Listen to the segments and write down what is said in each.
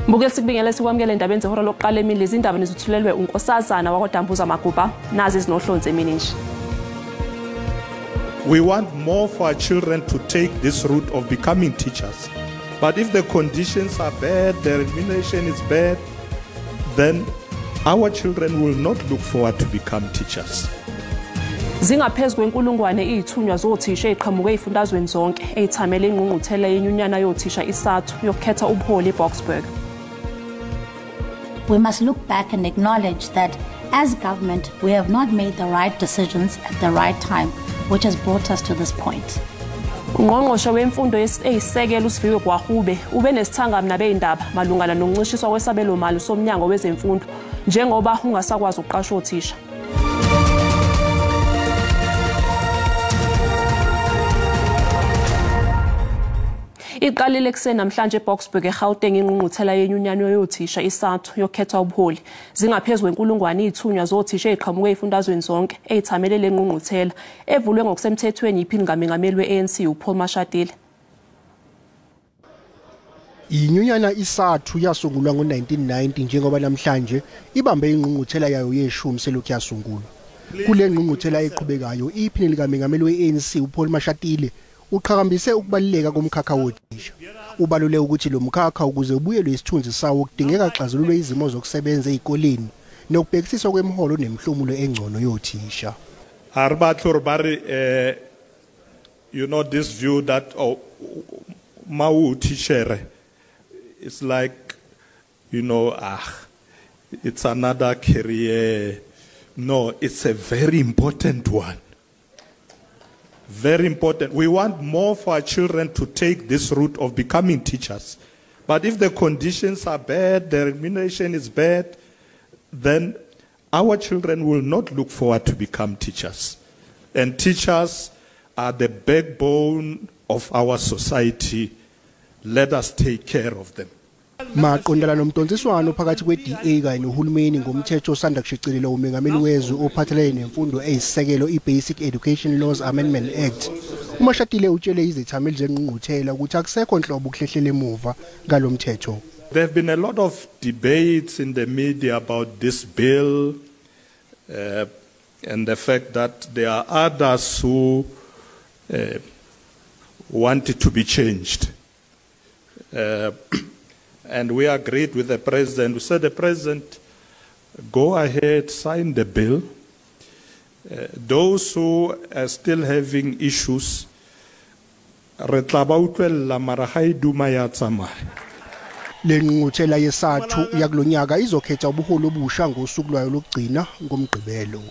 Mbukeli sikubingele sikwamukele endabeni zehora lokuqala emini lezi indaba nizithulelwe unkosazana wakwaDambuza Maguba nazi izinohlonze emini nje. We want more for our children to take this route of becoming teachers. But if the conditions are bad, the remuneration is bad, then our children will not look forward to become teachers. Zingaphezulu kwenkulungwane izithunywa zothisha eziqhamuke ezifundazweni zonke ezithamele ingqungquthela yenyunyana yothisha isathu yokukhetha ubuholi eBoksburg. We must look back and acknowledge that as government we have not made the right decisions at the right time, which has brought us to this point. Ungqongqoshe wemfundo eyisekela uSiviwe Gwahube ube nesithangami nabezindaba malungana nokuncishiswa kwesabelo mali somnyango wezemfundo njengoba ungasakwazi ukuqasha othisha. Iqalile kuseni namhlanje eBoksburg eGauteng ingqungquthela yenyunyana yothisha isathu yokukhetha ubuholi. Zingaphezulu kwenkulungwane izithunywa zothisha eziqhamuke ezifundazweni zonke ezithamele le ngqungquthela evulwe ngokusemthethweni yiphini ngamengameli weANC uPaul Mashatile. Inyunyana isathu yasungulwa ngo-1990 njengoba namhlanje ibambe ingqungquthela yayo yeshumi selokhu yasungulwa. Kule ngqungquthela eqhubekayo iphini likamengameli weANC uPaul Mashatile uqhakambise ukubaluleka komkhakha wothisha. Ubalule ukuthi lo mkhakha ukuze ubuyelwe isithunzi sawo kudingeka xazululwe izimo zokusebenza ezikoleni nokubhekisiswa kwemiholo nemihlomulo engcono yothisha. Arbatlor bari you know this view that mawu teacher it's like it's another career. No, it's a very important one. Very important. We want more for our children to take this route of becoming teachers. But if the conditions are bad, the remuneration is bad, then our children will not look forward to become teachers. And teachers are the backbone of our society. Let us take care of them. Maqondana nomtontsiswano phakathi kweDA kanye nohulumeni ngomthetho osanda kushicilela umengameli wezwe ophathelene nemfundo eyisekelo iBasic Education Laws Amendment Act. uMashatile utshele izithameli zengqungquthela ukuthi akusekho nhlobo ukuhlehlela emuva ngalomthetho. There have been a lot of debates in the media about this bill and the fact that there are others who want it to be changed. And we agreed with the president. We said, the president, go ahead, sign the bill. Those who are still having issues, le ngqungquthela yesathu yakulonyaka izokhetha ubuholi obusha ngosuku lwayo lokugcina ngomgqibelo.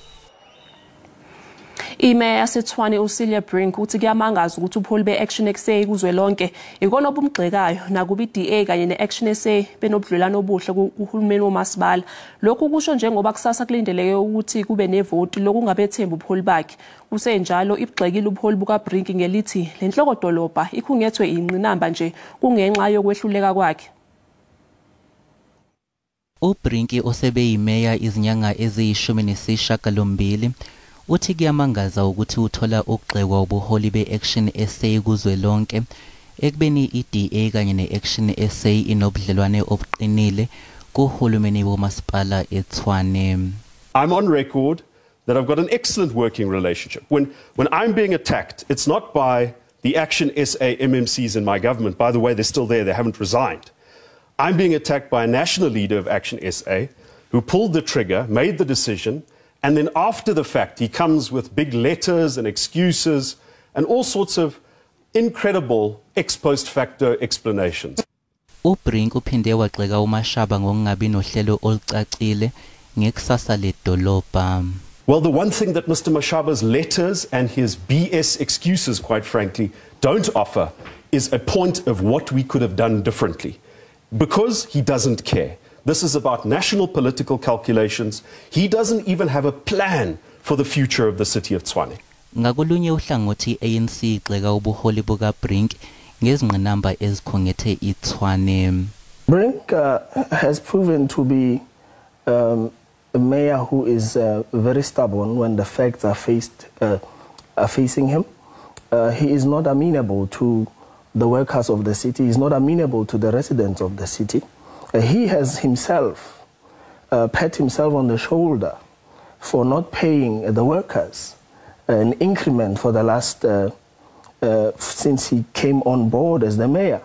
Imeya yaseTshwane uCelia Brink uthi kuyamangaza ukuthi ubuholi beAction SA kuzwelonke ikona obumgxekayo nakuba iDA kanye neAction SA benobudlelwano obuhle kuhulumeni womasibala. Lokhu kusho njengoba kusasa kulindeleke ukuthi kube nevoti lokungabethemba ubuholi bakhe. Kusenjalo ibugxekile ubuholi bukaBrink ngelithi lenhloko dolobha ikhungethwe inqinamba nje kungenxa yokwehluleka kwakhe. uBrink osebeyimeya izinyanga eziyishumi uthi kuyamangaza ukuthi uthola ukugxekwa ubuholi beAction SA kuzwelonke ekubeni iDA kanye neAction SA inobudlelwane obuqinile kuhulumeni womasipala eTshwane. I'm on record that I've got an excellent working relationship. When I'm being attacked, it's not by the Action SA MMCs in my government. By the way, they're still there, they haven't resigned. I'm being attacked by a national leader of Action SA who pulled the trigger, made the decision, and then after the fact, he comes with big letters and excuses and all sorts of incredible ex post facto explanations. uBrink uphinde waxeka uMashaba ngokungabi nohlelo olucacile ngekusasa ledolobha. Well, the one thing that Mr. Mashaba's letters and his BS excuses, quite frankly, don't offer is a point of what we could have done differently. Because he doesn't care. This is about national political calculations. He doesn't even have a plan for the future of the city of Tshwane. Ngakolunye uhlangothi ANC igxeka ubuholi bukaBrink ngezingqinamba ezikhongethe iTshwane. Brink has proven to be a mayor who is very stubborn when the facts are facing him. He is not amenable to the workers of the city. He is not amenable to the residents of the city. he has himself pat himself on the shoulder for not paying the workers an increment for the last since he came on board as the mayor.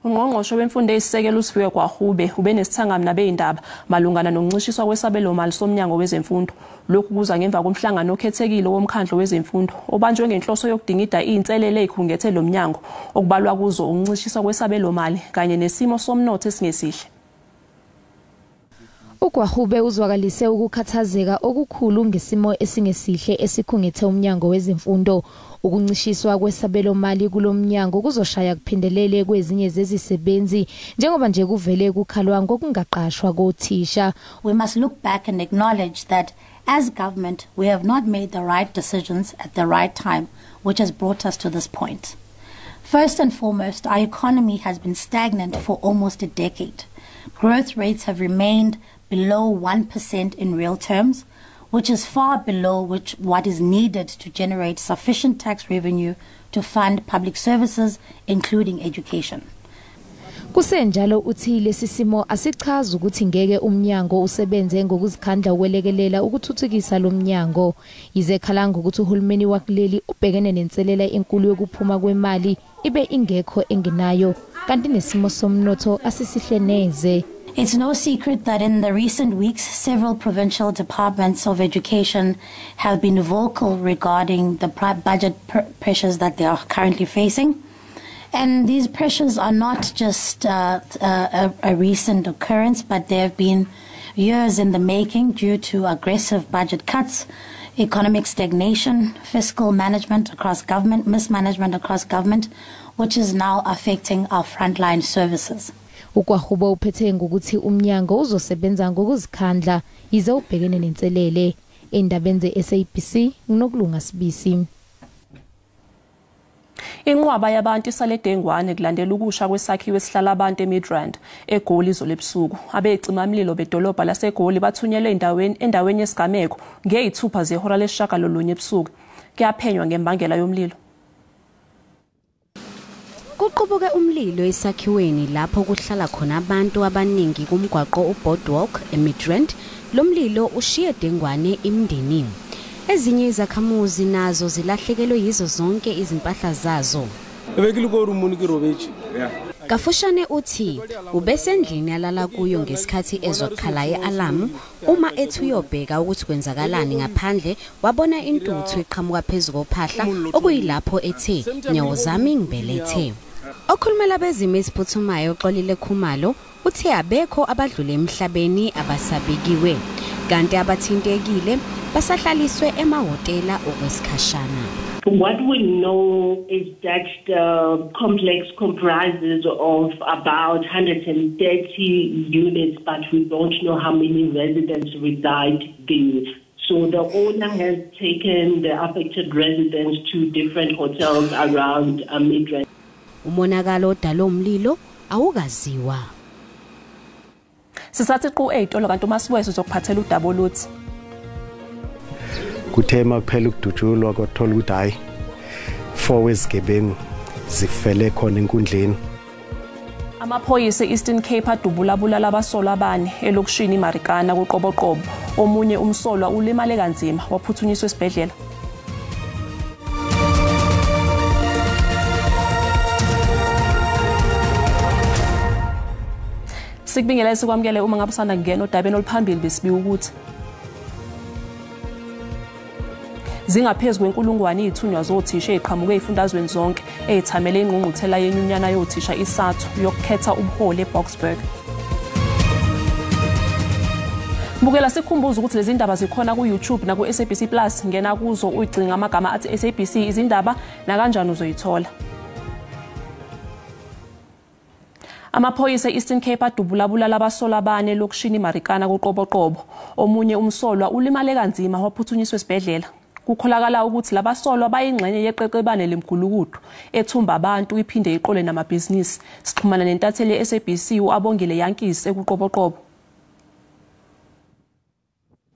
Ungqongqoshe wemfundo eyisisekelo uSifiwe Gwahube ube nesithangami nabeyindaba malungana nokuncishiswa kwesabelo mali somnyango wezemfundo. Lokhu kuza ngemva komhlangano okhethekile womkhandlo wezemfundo obanjwe ngenhloso yokudingida izinselele ezikhungethe lo mnyango okubalwa kuzo ukuncishiswa kwesabelo mali kanye nesimo somnotho esingesihle. uGwahube uzwakalise ukukhathazeka okukhulu ngesimo esingesihle esikhungethe umnyango wezemfundo. Ukuncishiswa kwesabelo mali kulomnyango kuzoshaya kuphendelele kwezinye zezisebenzi njengoba nje kuvele kukhalwa ngokungaqashwa kothisha. We must look back and acknowledge that as government we have not made the right decisions at the right time, which has brought us to this point. First and foremost, our economy has been stagnant for almost a decade. Growth rates have remained below 1% in real terms, which is far below what is needed to generate sufficient tax revenue to fund public services, including education. Kusenjalo uthi lesisimo asichaza ukuthi ngeke umnyango usebenze ngokuzikhandla ukwelekelela ukuthuthukisa lo mnyango. Yize khalanga ukuthi uhulumeni wakuleli ubhekene nenselela enkulu yokuphuma kwemali ibe ingekho engenayo kanti nesimo somnotho asisihle neze. It's no secret that in the recent weeks, several provincial departments of education have been vocal regarding the budget pressures that they are currently facing. And these pressures are not just a recent occurrence, but they have been years in the making due to aggressive budget cuts, economic stagnation, fiscal management across government, mismanagement across government, which is now affecting our frontline services. uGwahube uphethe ngokuthi umnyango uzosebenza ngokuzikhandla yize ubhekene nenselele. Indabeni ze-SABC nginokulunga Sibisi. Inqwaba yabantu isale Dengwane kulandela ukusha kwesakhiwo esihlala abantu eMidrand eGoli zolebusuku. Abecimamlilo bedolobha laseGoli bathunyelwe endaweni yesigameko nge-6 zehora lesishagalolunye ebusuku. Kuyaphenywa ngembangela yomlilo. Kuqubuke umlilo esakhiweni lapho kuhlala khona abantu abaningi kumgwaqo uBoardwalk eMidrand. Lo mlilo ushiye Dengwane imndeni. Ezinye izakhamuzi nazo zilahlekelwe yizo zonke izimpahla zazo. Kafushane uthi ubesendlini alala kuyo ngesikhathi ezokhala ye-alamu uma ethi uyobheka ukuthi kwenzakalani ngaphandle wabona intuthu eqhamuka phezulu kophahla okuyilapho ethe nyawo zami ngibelethe. Okhulumela bezimo esiphuthumayo Xolile Khumalo uthe abekho abadlule emhlabeni abasabekiwe kanti abathintekile basahlaliswe emahotela okwesikhashana. What we know is that the complex comprises of about 130 units, but we don't know how many residents reside there. So the owner has taken the affected residents to different hotels around Midrand. Umonakalo odala umlilo awukaziwa. Sisathi ku8 kanti uMasibuyeso uzokuphathela udaba oluthi kuthema kuphela ukudutshulwa kwathola ukuthi hayi 4 wezigebengu zifele khona enkundleni. Amaphoyisa eEastern Cape adubula labasolwa abane elokushini iMarikana kuqoboqobo. Omunye umsolwa ulimale kanzima waphuthunyiswa esibhedlela. Sikubingelela sikwamukele uma ngabe usanda kungena odabeni oluphambili besibi ukuthi zingaphezulu kwenkulungwane izithunywa zothisha eziqhamuke ezifundazweni zonke ezithamele ingqungquthela yenyunyana yothisha isathu yokukhetha ubuholi eBoksburg. Bukela sikhumbuza ukuthi lezi ndaba zikhona ku-YouTube na ku-SABC Plus. Ngena kuzo uyicinga amagama athi SABC izindaba na kanjani uzoyithola. Amaphoyisa eEastern Cape adubula labasolwa abane lokushini iMarikana kuqoboqobo. Omunye umsolwa ulimale kanzima waphuthunyiswa esibhedlela. Kukholakala ukuthi labasolwa bayingxenye yeqeqebane lemgulukudu ethumba abantu iphinde iqole namabhizinisi. Sixhumana nentatheli ye-SABC uAbongile Yankisi ekuqoboqobo.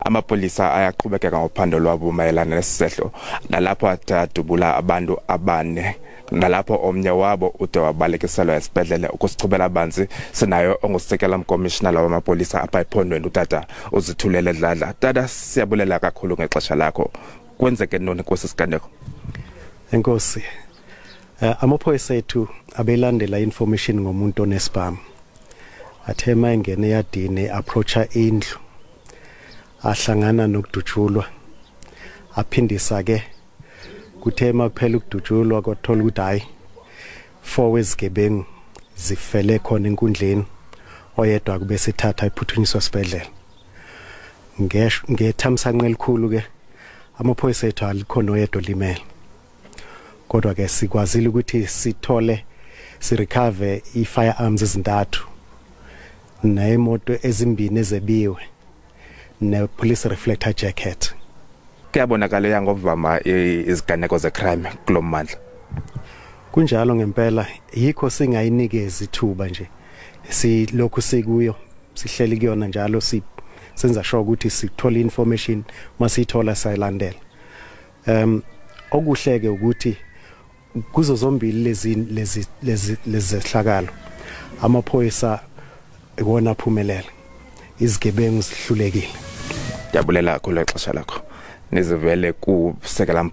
Amapolisa ayaqhubekeka ngophando lwabo mayelana nesehlo nalapho adubula abantu abane nalapho omnye wabo ude wabalekiselwa esibhedlele ukusichubela abanzi sinayo ongusekela mkommissioner wamapolisa apha ephondweni utata uZithulele Dladla. Tata, siyabulela kakhulu ngexesha lakho. Kwenzeke ntoni kwesiganeko? Enkosi. Amaphoyisa ethu abelandela information ngomuntu onesibhamu. Athema engene yadini approacha indlu. Ahlangana nokudutshulwa. Aphindisa ke kuthema kuphela ukudutshulwa kwathola ukuthi hayi 4 wezigebengu zifele khona enkundleni oyedwa kube sithatha iphuthunyiswa esibhedlela. Ngethamsanqa elikhulu ke amaphoyisa ethu alikhona oyedwa limele. Kodwa ke sikwazile ukuthi sithole sirecover i-firearms ezintathu nemoto ezimbini ezebiwe ne-police reflector jacket. Kuyabonakala ngovama iziganeko zecrime kulommandla. Kunjalo ngempela yikho singayinikeza ithuba nje. Silokhu sikuyo sihleli kuyona njalo senza sure ukuthi sithola information masithola sayilandela. Okuhleke ukuthi kuzo zombili lezi zehlakalo amaphoyisa ekona phumelela izigebengu zihlulekile. Ndiyabulela kakhulu exesha lakho. Nizivele kusekela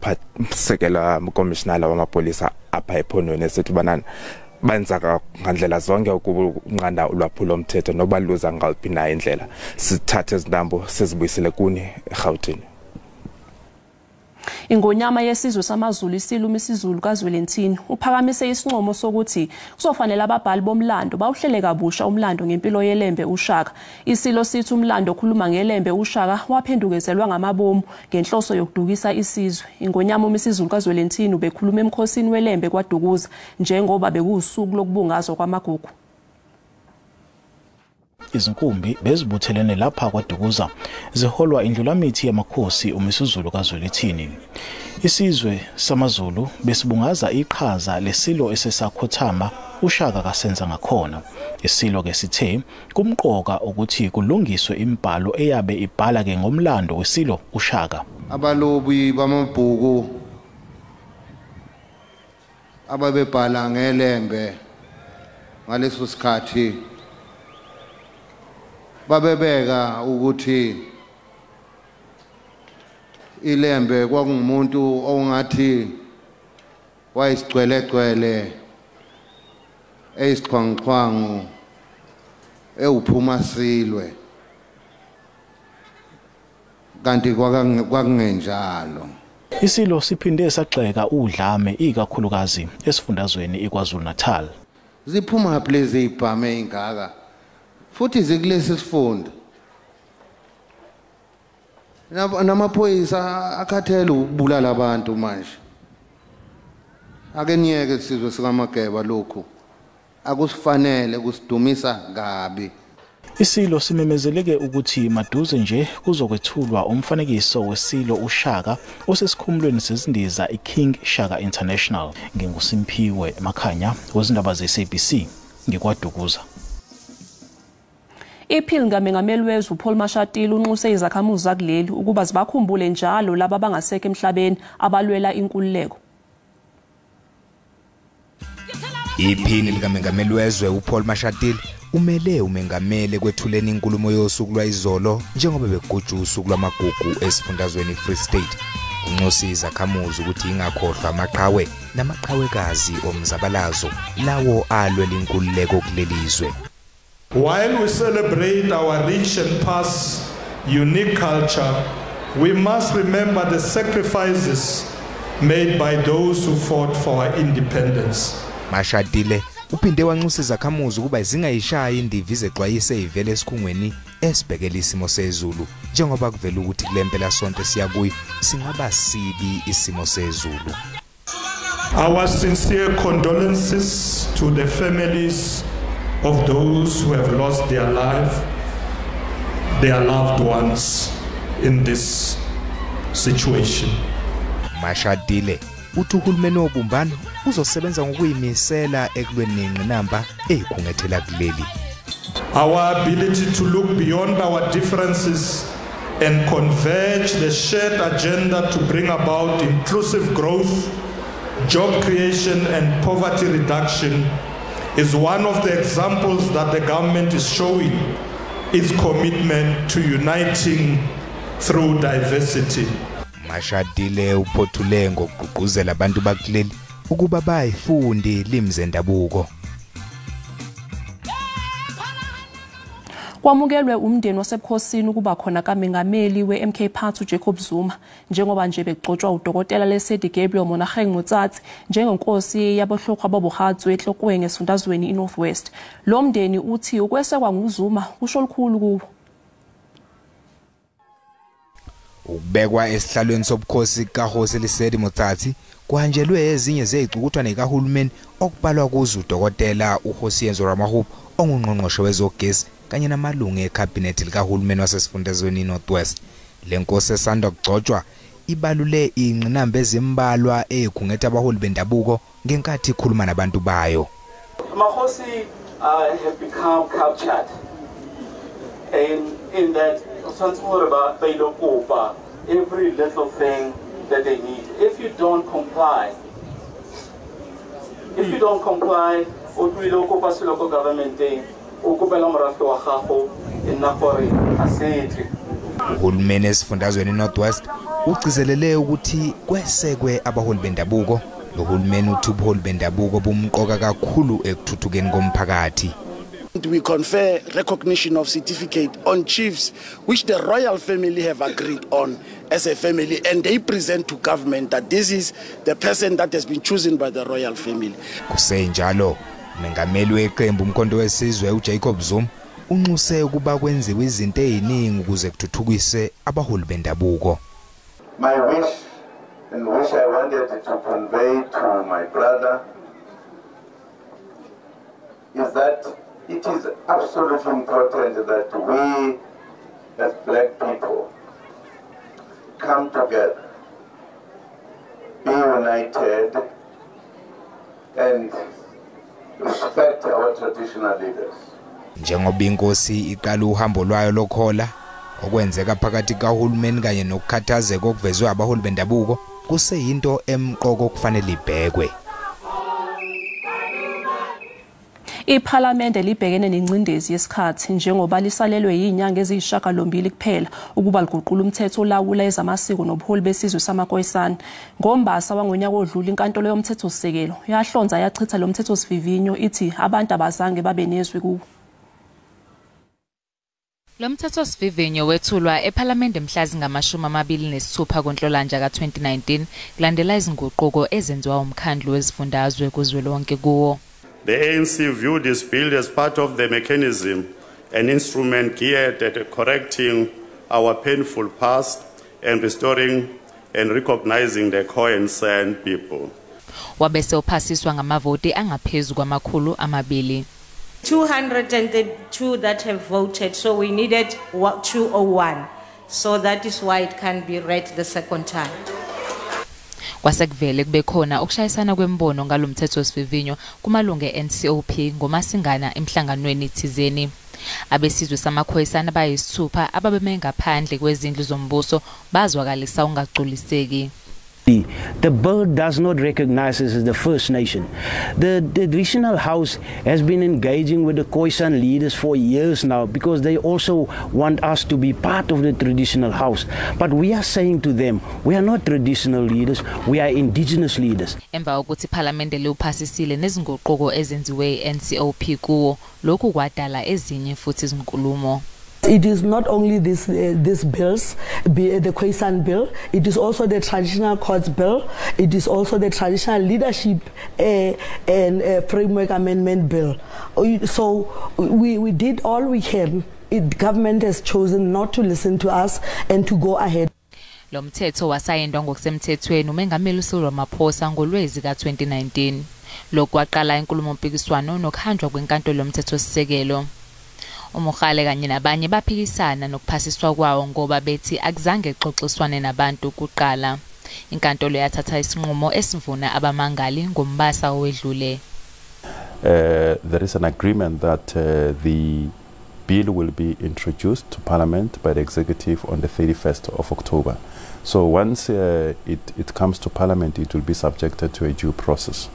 mkommissioner wamapolisa apha ephondweni esithi banana benza ngandlela zonke ukunqanda ulwaphulo lomthetho noba luza ngaliphi na indlela. Sithathe izintambo sizibuyisele kuni eGauteng. Ingonyama yesizwe samaZulu isiluma isiZulu kaZwelithini uphakamise isincomo sokuthi kuzofanele ababhali bomlando bawuhlele kabusha umlando ngempilo yeLembe uShaka. Isilo sithi umlando okhuluma ngeLembe uShaka waphendukezelwa ngamabomu ngenhloso yokudukisa isizwe. Ingonyama umisiZulu kaZwelithini ubekhuluma emkhosini weLembe kwaDukuza njengoba bekusuku lokubungazwa kwamagugu. Izinkumbi bezibuthelene lapha kwaDukuza ziholwa indlulamithi yamakhosi umisiZulu kaZwelithini. Isizwe samaZulu besibungaza iqhaza lesilo esesakhothama uShaka kasenza ngakhona. Isilo ke sithe kumqoka ukuthi kulungiswe imibhalo eyabe ibhala ke ngomlando wesilo uShaka. Abalobi bamabhuku ababebhala ngeLembe ngaleso sikhathi babebeka ukuthi iLembe kwakungumuntu ongathi wayesigcwelegcwele eyisiqhwanqhwangu ewuphuma silwe kanti kwakungenjalo. Isilo siphinde sagxeka udlame ikakhulukazi esifundazweni iKwaZulu Natal. Ziphuma pheze ibhame ingaka futhi zikulesi sifunda namaphoyisa akhathele ukubulala abantu manje. Ake niyeke isizwe sikaMageba lokhu akusifanele kusidumisa kabi. Isilo simemezeleke ukuthi maduze nje kuzokwethulwa umfanekiso wesilo uShaka osesikhumulweni sezindiza iKing Shaka International. NginguSimphiwe Makhanya wezindaba zeSABC ngikwaDukuza. Iphil ngamengameli wezwe uPaul Mashatile unxuse izakhamuzi zakuleli ukuba zibakhumbule njalo laba abangasekho emhlabeni abalwela inkululeko. Iphini likamengameli wezwe uPaul Mashatile umele umengameli kwethuleni inkulumo yosuku lwayizolo njengoba begujwa usuku lwamagugu esifundazweni Free State. Unxuse izakhamuzi ukuthi ingakhohlwa amaqhawe namaqhawekazi omzabalazo lawo alwela inkululeko kulelizwe. While we celebrate our rich and past unique culture, we must remember the sacrifices made by those who fought for our independence. Mashatile uphinde wanxusa izakhamuzi ukuba zingayishayi indivi zexwayise ivele esikhungweni esibhekela isimo sezulu njengoba kuvela ukuthi kulempela sonke siya kuyo singaba sibi isimo sezulu. Our sincere condolences to the families of those who have lost their loved ones in this situation. Mashatile uthi uhulumeni wobumbano uzosebenza ngokuyimisela ekulweni nengqinamba eyikhungethela kuleli. Our ability to look beyond our differences and converge the shared agenda to bring about inclusive growth, job creation and poverty reduction is one of the examples that the government is showing its commitment to uniting through diversity. Mashadile uphothule ngokugqugquzela abantu bakuleli ukuba bayifunde ilimi zendabuko. Kwamukelwe umndeni wasebukhosini ukuba khona kaMengameli weMK Party uJacob Zuma njengoba nje begcotshwa uDokotela Lesedi Gabriel Monageng Motsatsi njengenkosi yabohlokwa ababuhatsi ehlokwe ngesifundazweni iNorthwest. Lo mndeni uthi ukwesekwa nguZuma kusho likhulu kubo. Ukubekwa esihlalweni sobukhosi kaHosi Lesedi Motsatsi kuhanjelwe ezinye zezicukuthwane kahulumeni okubalwa kuzo uDokotela uHosiyenzo Ramahub ongungqongqoshe wezogesi kanye namalungu ecabinet likahulumeni wasesifundazweni iNorthwest. Lenkosi esanda kugcotshwa ibalule ingqinamba ezimbalwa ezikhungetha abaholi bendabuko ngenkathi ikhuluma nabantu bayo. Makhosi have become captured in that Santsmurba Bailokopa every little thing that they need. If you don't comply, Utwilokopa Siloko government day, ukubela mrafi wa gago ena gore asethi. Uhulumeni esifundazweni iNorthwest ugcizelele ukuthi kwesekwe abaholi bendabuko. Lo hulumeni uthi ubuholi bendabuko bumqoka kakhulu ekuthuthukeni komphakathi. We confer recognition of certificate on chiefs which the royal family have agreed on as a family, and they present to government that this is the person that has been chosen by the royal family. Kusenjalo Mengameli weqembu umkhonto wesizwe uJacob Zuma unxuse ukuba kwenziwe izinto eziningi ukuze kuthuthukise abaholi bendabuko. My wish and which I wanted to convey to my brother is that it is absolutely important that we as black people come together, be united and respect our traditional leaders. Njengoba inkosi iqala uhambo lwayo lokhola okwenzeka phakathi kahulumeni kanye nokukhathazeka okuvezwe abaholi bendabuko kuseyinto emqoko okufanele ibhekwe. Iparlamente libhekene nencindezi yesikhathi njengoba lisalelwe yinyanga eziyishagalombili kuphela ukuba liguqula umthetho olawula ezamasiko nobuholi besizwe samaKhoisan. NgoMbasa wangonyaka odlula inkantolo yomthethosisekelo yahlonza yachitha lo mthethosivivinyo ithi abantu abazange babe nezwi kuwo. Lo mthethosivivinyo wethulwa eParliament mhlazi ngama-26 kuNhlolanja ka-2019 kulandela izinguquko ezenziwa umkhandlu wezifundazwe kuzwelonke kuwo. The ANC viewed this bill as part of the mechanism, an instrument geared at correcting our painful past and restoring and recognizing the Khoisan people. Wabese uphasiswa ngamavoti angaphezu kwamakhulu amabili. 232 that have voted, so we needed 201. So that is why it can be read the second time. Kwasekuvele kube khona ukushayisana kwembono ngalomthethosivivinyo kumalungu eNCOP ngomasingana emhlanganweni thizeni. Abesizwe samaKhoisan abayisithupha ababeme ngaphandle kwezindlu zombuso bazwakalisa ungagculiseki. The bill does not recognize us as the First Nation. The traditional house has been engaging with the Khoisan leaders for years now because they also want us to be part of the traditional house. But we are saying to them, we are not traditional leaders, we are indigenous leaders. Emva ukuthi iParliamente liuphasisile nezinguquko ezenziwe eNCOP kuwo, lokhu kwadala ezinye futhi izinkulumo. It is not only these bills, the Khoisan bill, it is also the traditional courts bill, it is also the traditional leadership and framework amendment bill. So we did all we can. The government has chosen not to listen to us and to go ahead. Lo mthetho wasayendwa ngokusemthethweni uMengameli uCyril Ramaphosa ngoLwezi ka-2019. Lokhu waqala inkulumo mpikiswano nokuhanjwa kwenkantolo yomthethosisekelo. Umukhale kanye nabanye baphikisana nokuphasiswa kwawo ngoba bethi akuzange xoxiswane nabantu kuqala. Inkantolo yathatha isinqumo esivuna abamangali ngoMbasa owedlule. There is an agreement that the bill will be introduced to Parliament by the Executive on the 31st of October. So once it comes to Parliament, it will be subjected to a due process.